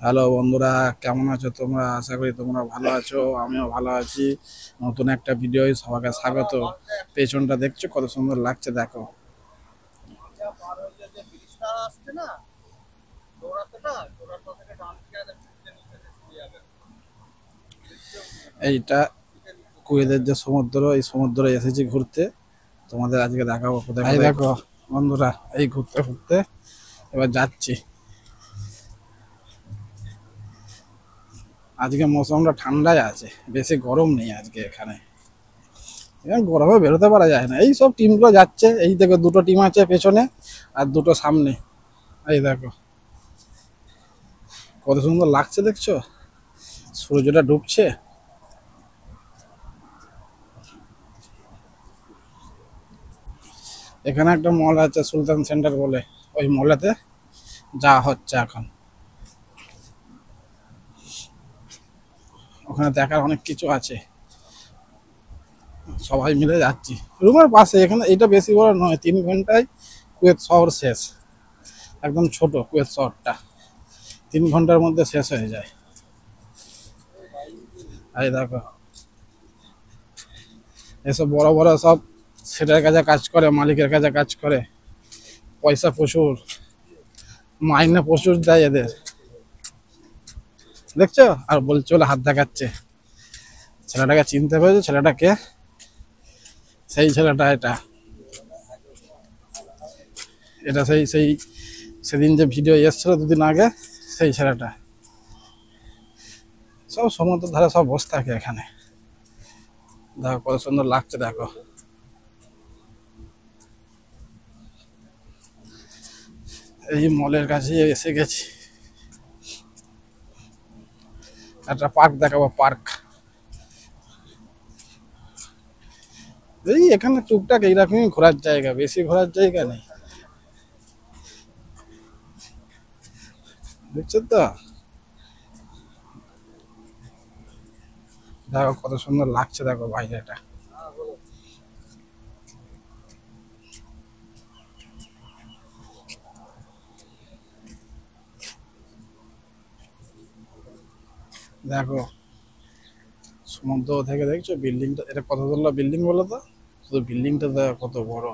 Hello বন্ধুরা, কেমন আছো তোমরা? আশা করি তোমরা ভালো আছো, আমিও ভালো আছি। নতুন একটা ভিডিও সবাইকে স্বাগত। পেছনটা দেখছো কত সুন্দর লাগছে, দেখো। এইটা কুয়েতের যে সমুদ্র, এই সমুদ্রে এসেছি ঘুরতে। তোমাদের আজকে দেখাবো কোথায় কোথায়। দেখো বন্ধুরা, এই ঘুরতে ঘুরতে এবার যাচ্ছি। আজকে মৌসুমটা ঠান্ডায় আছে, বেশি গরম নেই আজকে এখানে। গরমে বেরোতে পারা যায় না। এই সব টিমগুলো যাচ্ছে, এই দেখো দুটো টিম আছে পেছনে আর দুটো সামনে। এই দেখো কত সুন্দর লাগছে, দেখছো? সূর্যটা ডুবছে। এখানে একটা মল আছে সুলতান সেন্টার বলে, ওই মলেতে যা হচ্ছে এখন। ওখানে দেখার অনেক কিছু আছে, সবাই মিলে যাচ্ছি রুমের পাশে। এখানে এটা বেশি বড় নয়, 3 ঘন্টায় কুয়েত শহর শেষ। একদম ছোট কুয়েত শহরটা, 3 ঘন্টার মধ্যে শেষ হয়ে যায়। এই দেখো এসব বড় বড় সব সেটার কাছে কাজ করে, মালিকের কাছে কাজ করে। পয়সা প্রচুর, মাইনে প্রচুর দেয় এদের, দেখছো? আর বলছে বলে হাত দেখাচ্ছে। ছেলেটাকে চিনতে পেরেছো? ছেলেটাকে, সেই ছেলেটা এটা। এটা সেই সেই সেদিন যে ভিডিও এসেছিল 2 দিন আগে, সেই ছেলেটা। সব সমুদ্রের ধারে সব বসে থাকে এখানে। দেখো কত সুন্দর লাগছে, দেখো। এই মলের কাছে এসে গেছি। একটা পার্ক দেখাবো, পার্ক। এই এখানে টুকটাক এইরকমই ঘোরার জায়গা, বেশি ঘোরার জায়গা নেই, বুঝছো তো? দেখো কত সুন্দর লাগছে, দেখো বাইরেটা। দেখো সমুদ্র থেকে দেখছো বিল্ডিংটা, এটা কত তলা বিল্ডিং বলো তো? শুধু বিল্ডিংটা দেখো কত বড়।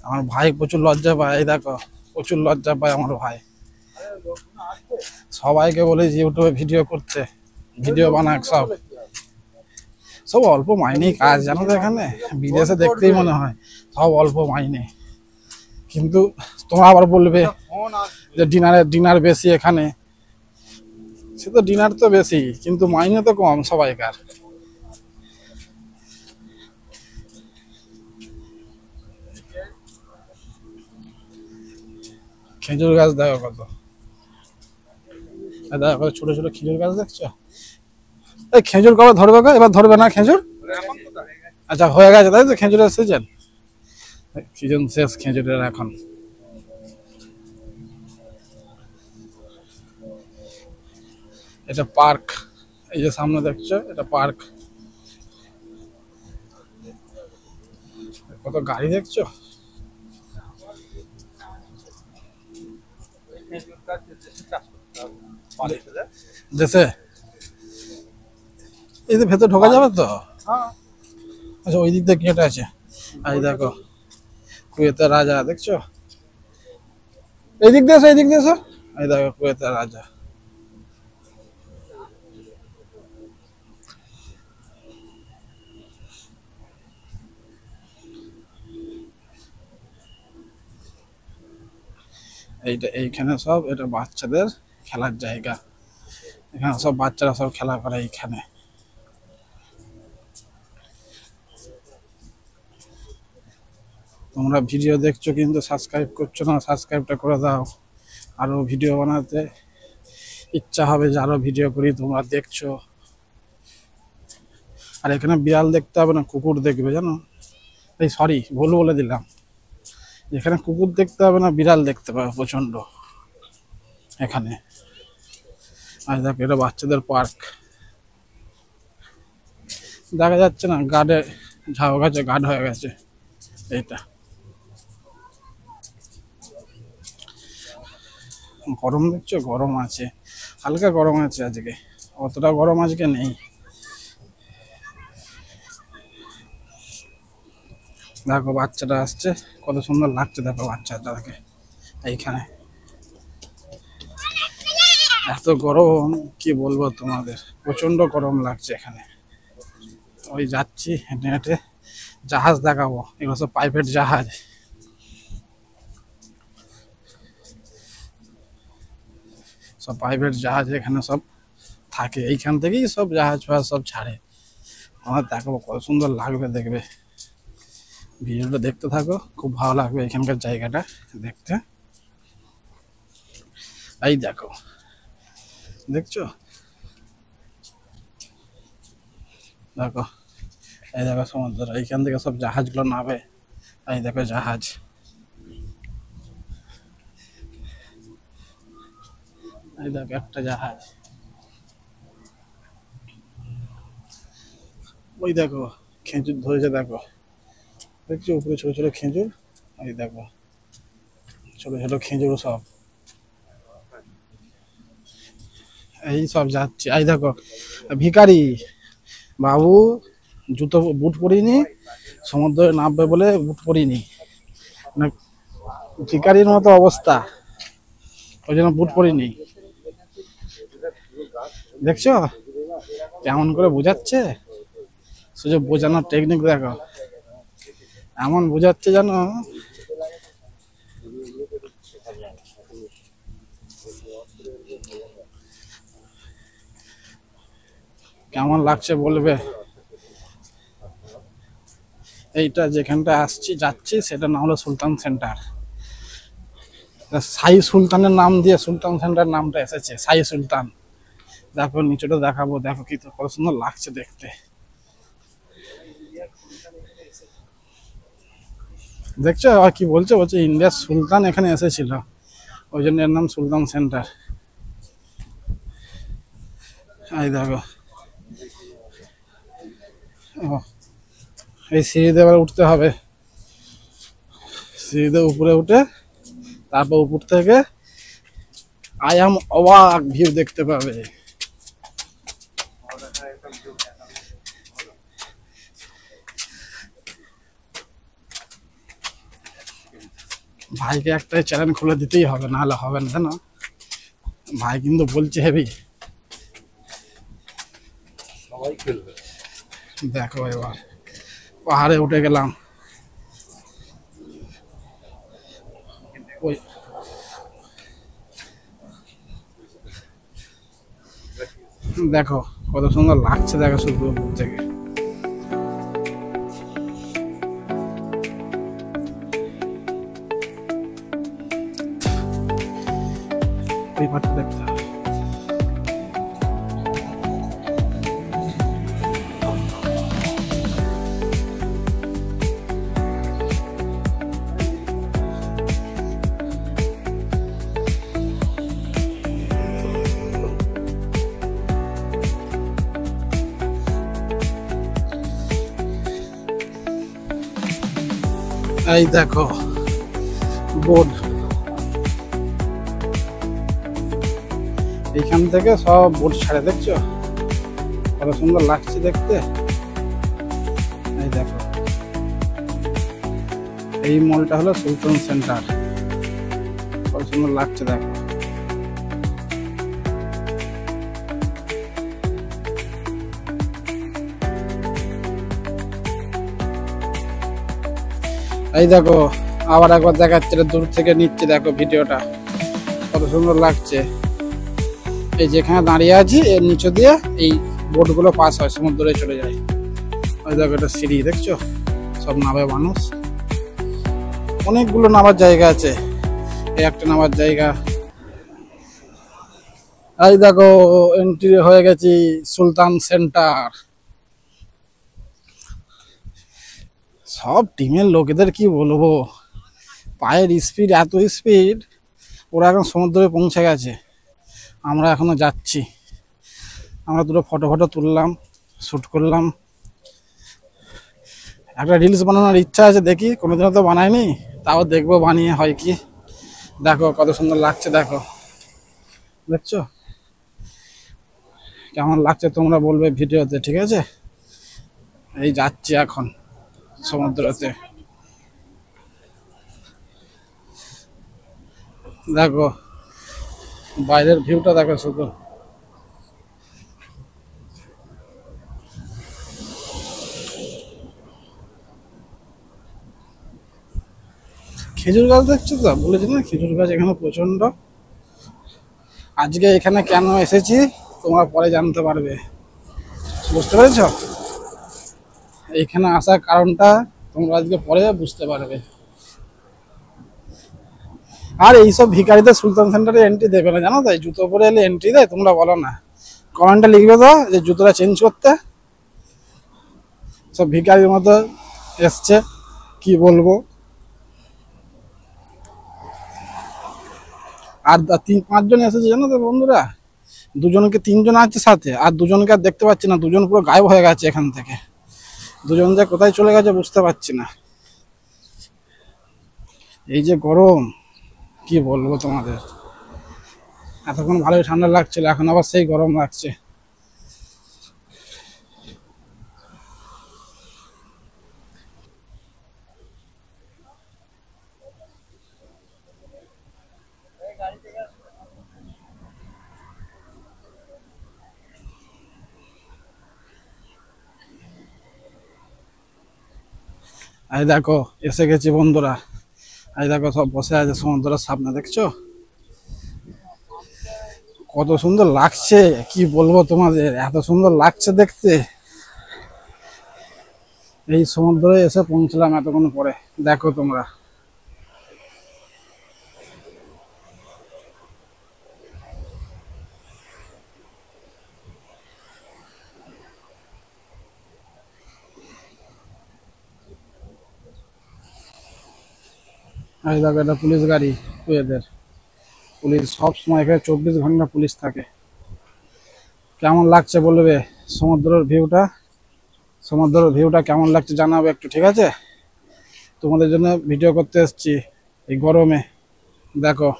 আমার ভাই প্রচুর লজ্জা পায়, এই দেখো প্রচুর লজ্জা পায় আমার ভাই। সবাইকে বলে যে ইউটিউবে ভিডিও করতে, ভিডিও বানাক সব। সব অল্প মাইনেই কাজ, জানো তো? এখানে বিদেশে দেখতেই মনে হয় সব অল্প মাইনে, কিন্তু তোমরা আবার বলবে যে ডিনার বেশি এখানে। সে তো ডিনার তো বেশি, কিন্তু মাইনে তো কম সবাইকার। খেজুর গাছ দেখো কত, দেখো ছোট ছোট খেজুর গাছ দেখছো? এই খেজুর কবে ধরবে গো? এবার ধরবে না খেজুর? আচ্ছা হয়ে গেছে তাই তো, খেজুরের সিজন। সিজন শেষ খেজুরের এখন। এটা পার্ক, এই যে সামনে দেখছো এটা পার্ক। কত গাড়ি দেখছো? দেশে এই যে ভেতর ঢোকা যাবে তো? আচ্ছা ওই দিক দিয়ে গেট আছে। এই দেখো কুয়েতের রাজা, দেখছো? এই দিক দিয়ে এসো, এই দিক দিয়ে এসো। এই দেখো কুয়েতের রাজা। এইটা এইখানে সব, এটা বাচ্চাদের খেলার জায়গা। এখানে সব বাচ্চারা সব খেলা করে এইখানে। তোমরা ভিডিও দেখছো কিন্তু সাবস্ক্রাইব করছো না, সাবস্ক্রাইবটা করে দাও। আরো ভিডিও বানাতে ইচ্ছা হবে যে আরো ভিডিও করি, তোমরা দেখছো। আর এখানে বিড়াল দেখতে হবে না, কুকুর দেখবে, জানো? এই সরি, ভুল বলে দিলাম। এখানে কুকুর দেখতে হবে না, বিড়াল দেখতে পাবে প্রচন্ড এখানে। আর দেখো এটা বাচ্চাদের পার্ক। দেখা যাচ্ছে না, গার্ডে ঝাউ গাছে গার্ড হয়ে গেছে এইটা। গরম দেখছো, গরম আছে, হালকা গরম আছে আজকে, অতটা গরম আজকে নেই। দেখো বাচ্চাটা আসছে, কত সুন্দর লাগছে, দেখো বাচ্চাটাকে এইখানে। এত গরম কি বলবো তোমাদের, প্রচন্ড গরম লাগছে এখানে। ওই যাচ্ছি হেঁটে হেঁটে, জাহাজ দেখাবো, এগুলো সব প্রাইভেট জাহাজ। সব প্রাইভেট জাহাজ এখানে সব থাকে, এইখান থেকেই সব জাহাজ ফাহাজ সব ছাড়ে। আমার দেখাবো, কত সুন্দর লাগবে দেখবে, ভিডিওটা দেখতে থাকো, খুব ভালো লাগবে এখানকার জায়গাটা দেখতে। এই দেখো, দেখছো, দেখো, এই দেখো সমুদ্র, এইখান থেকে সব জাহাজগুলো নামে। এই দেখো জাহাজ, এই দেখো একটা জাহাজ, ওই দেখো খেজুর ধরেছে, দেখো দেখছো উপরে ছোট ছোট খেজুর, এই দেখো ছোট ছোট খেজুর সব, এই সব যাচ্ছে। এই দেখো ভিখারি বাবু, জুতো বুট পরিনি, সমুদ্রে নামবে বলে বুট পরিনি, মানে ভিখারির মতো অবস্থা, ওই জন্য বুট পরিনি। দেখছো কেমন করে বোঝাচ্ছে, শুধু বোঝানোর টেকনিক দেখো, এমন বোঝাচ্ছে জানো। কেমন লাগছে বলবে। এইটা যেখানটা আসছি যাচ্ছি সেটা নাম হলো সুলতান সেন্টার। সাই সুলতানের নাম দিয়ে সুলতান সেন্টার নামটা এসেছে, সাই সুলতান। দেখো নিচেটা দেখাবো, দেখো কি কত সুন্দর লাগছে দেখতে। দেখছো আর কি বলছে, বলছে ইন্ডিয়ার সুলতান এখানে এসেছিল, ওই জন্য এর নাম সুলতান সেন্টার। এই দেখো, এই সিঁড়িতে এবার উঠতে হবে, সিঁড়িতে উপরে উঠে তারপর উপর থেকে আয়াম অবাক ভিউ দেখতে পাবে। ভাইকে একটাই চ্যানেল খুলে দিতেই হবে, নাহলে হবে না, জানো ভাই কিন্তু বলছে হেভি। দেখো এবার পাহাড়ে উঠে গেলাম, ওই দেখো কত সুন্দর লাগছে, দেখো শুধু উপর থেকে। ওই পাটটা দেখতে হবে। এই দেখো বোট, এইখান থেকে সব বোট ছাড়ে, দেখছো কত সুন্দর লাগছে দেখতে। এই দেখো, এই মলটা হলো সুলতান সেন্টার, কত সুন্দর লাগছে দেখো। এই দেখো আবার একবার দেখাচ্ছে, দূর থেকে নিচ্ছে, দেখো ভিডিওটা কত সুন্দর লাগছে। এই যেখানে দাঁড়িয়ে আছি এর নিচে দিয়ে এই বোটগুলো পাস হয়, সমুদ্রে চলে যায়। ওই দেখো এটা সিঁড়ি, দেখছো সব নামে মানুষ, অনেকগুলো নামার জায়গা আছে, এই একটা নামার জায়গা। এই দেখো এন্ট্রি হয়ে গেছি সুলতান সেন্টার। সব টিমের লোকেদের কি বলবো, পায়ের স্পিড, এত স্পিড, ওরা এখন সমুদ্রে পৌঁছে গেছে, আমরা এখনো যাচ্ছি। আমরা দুটো ফটো তুললাম, শ্যুট করলাম, একটা রিলস বানানোর ইচ্ছা আছে, দেখি কোনোদিনও তো বানাইনি, তাও দেখবো বানিয়ে হয় কি। দেখো কত সুন্দর লাগছে, দেখো দেখছো কেমন লাগছে তোমরা বলবে ভিডিওতে, ঠিক আছে। এই যাচ্ছি এখন সমুদ্রতে, দেখো বাইরের ভিউটা দেখো শুধু। খেজুর গাছ দেখছো তো, বলেছি না খেজুর গাছ এখানে প্রচন্ড। আজকে এখানে কেন এসেছি তোমরা পরে জানতে পারবে, বুঝতে পেরেছো? এইখানে আসার কারণটা তোমরা আজকে পরে বুঝতে পারবে। আর এইসব ভিখারিদের সুলতান সেন্টারে এন্ট্রি দেবে না, জানো তো? এই জুতো পরে এলে এন্ট্রি দেয়, তোমরা বলো না? কমেন্টে লিখবে তো যে জুতোটা চেঞ্জ করতে। সব ভিখারির মতো এসছে, কি বলবো। আর 4-5 জন এসেছে জানো তো বন্ধুরা, দুজনকে 3 জন আছে সাথে, আর দুজনকে আর দেখতে পাচ্ছি না, দুজন পুরো গায়েব হয়ে গেছে এখান থেকে। দুজন যে কোথায় চলে গেছে বুঝতে পারছি না। এই যে গরম, কি বলবো তোমাদের। এতক্ষণ ভালোই ঠান্ডা লাগছিল, এখন আবার সেই গরম লাগছে। এই দেখো এসে গেছি বন্ধুরা, এই দেখো সব বসে আছে সমুদ্রের সামনে, দেখছো কত সুন্দর লাগছে, কি বলবো তোমাদের, এত সুন্দর লাগছে দেখতে। এই সমুদ্রে এসে পৌঁছলাম এতক্ষণ পরে, দেখো তোমরা। এই দেখো এটা পুলিশ গাড়ি, এদের পুলিশ সব সময়, এখানে 24 ঘন্টা পুলিশ থাকে। কেমন লাগছে বলবে সমুদ্রের ভিউটা, সমুদ্রের ভিউটা কেমন লাগছে জানাবে একটু, ঠিক আছে। তোমাদের জন্য ভিডিও করতে এসেছি এই গরমে, দেখো।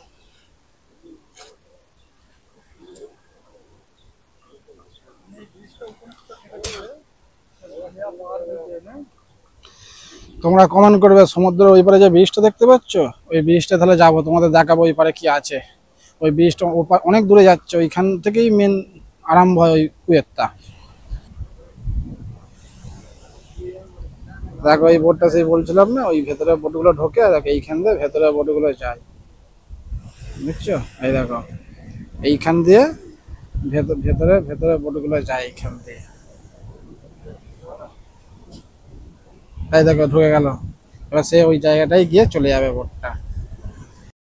তোমরা কমেন্ট করবে সমুদ্রের ওই পারে যে ব্রিজটা দেখতে পাচ্ছ, ওই ব্রিজটা তাহলে যাবো, তোমাদের দেখাবো ওই পারে কি আছে। ওই ব্রিজটা অনেক দূরে যাচ্ছে, ওইখান থেকেই মেন আরম্ভ হয় ওই কুয়েতটা। দেখো এই বোটটা সেই বলছিলাম না, ওই ভেতরে বোটগুলো ঢোকে, দেখো এইখান দিয়ে ভেতরে বোটগুলো যায়, বুঝছো? এই দেখো এইখান দিয়ে ভেতরে ভেতরে বোটগুলো যায় এইখান দিয়ে। এই দেখো ঢুকে গেল, এবার সে ওই জায়গাটায় গিয়ে চলে যাবে বোটটা।